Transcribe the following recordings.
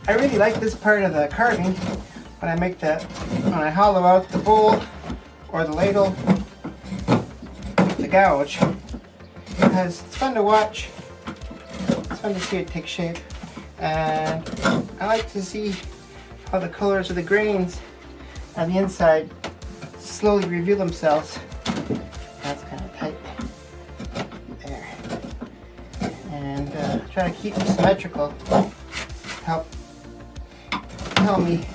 I really like this part of the carving when I hollow out the bowl or the ladle with the gouge, because it's fun to watch. It's fun to see it take shape, and I like to see how the colors of the grains on the inside slowly reveal themselves. That's kind of tight there, and try to keep it symmetrical. Help tell me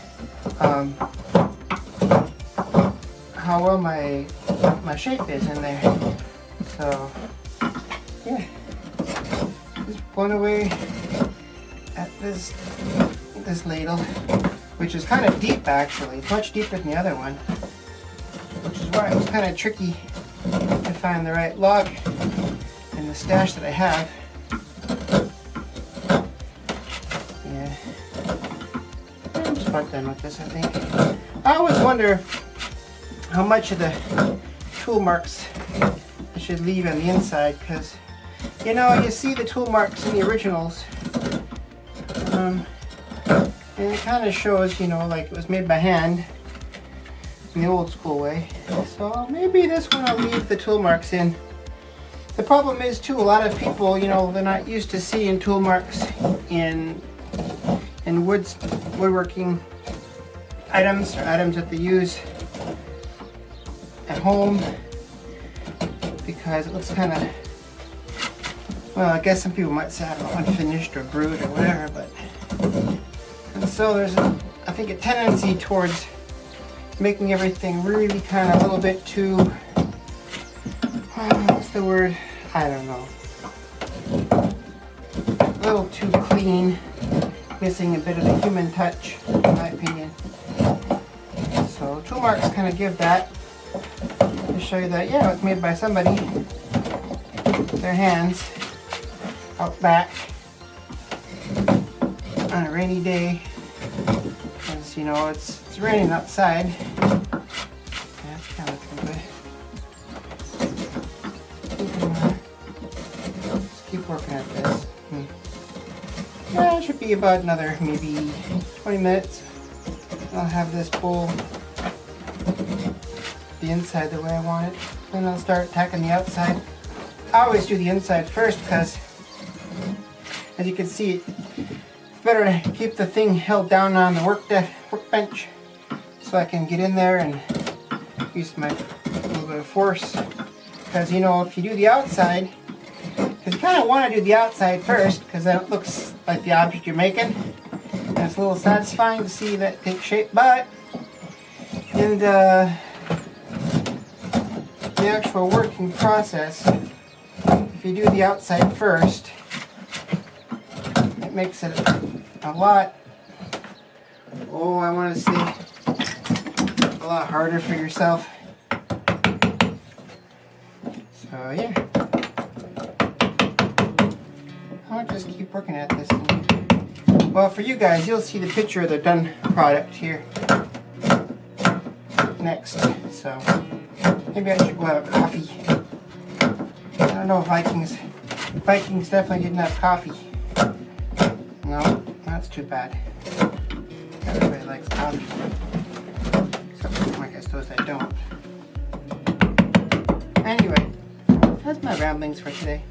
how well my shape is in there. So yeah, just going away at this ladle, which is kind of deep actually. It's much deeper than the other one, which is why it was kind of tricky to find the right log in the stash that I have. Yeah, I'm just about done with this, I think. I always wonder how much of the tool marks I should leave on the inside, because you know, you see the tool marks in the originals, and it kind of shows, you know, like it was made by hand in the old school way. So maybe this one I'll leave the tool marks in. The problem is too, a lot of people, you know, they're not used to seeing tool marks in woodworking items, or items that they use at home, because it looks kind of, well, I guess some people might say, I don't know, unfinished or brewed or whatever, but, and so there's, I think, a tendency towards making everything really kind of a little bit too, what's the word? I don't know. A little too clean, missing a bit of the human touch, in my opinion. So tool marks kind of give that, to show you that, yeah, it's made by somebody, their hands, out back, on a rainy day, because, you know, it's raining outside. Yeah, it's kind of looking good. Just keep working at this. Yeah, it should be about another maybe 20 minutes. I'll have this bowl the inside the way I want it. Then I'll start tacking the outside. I always do the inside first because, as you can see, it's better to keep the thing held down on the workbench so I can get in there and use my little bit of force. Because, you know, if you do the outside, because you kind of want to do the outside first, because then it looks like the object you're making, and it's a little satisfying to see that take shape. But in the actual working process, if you do the outside first, it makes it a lot, oh, I want to say, a lot harder for yourself. So yeah, I'll just keep working at this. Well, for you guys, you'll see the picture of the done product here next. So maybe I should go have a coffee. I don't know, Vikings definitely didn't have coffee. No, that's too bad. Everybody likes coffee. Except for, I guess, those that don't. Anyway, that's my ramblings for today.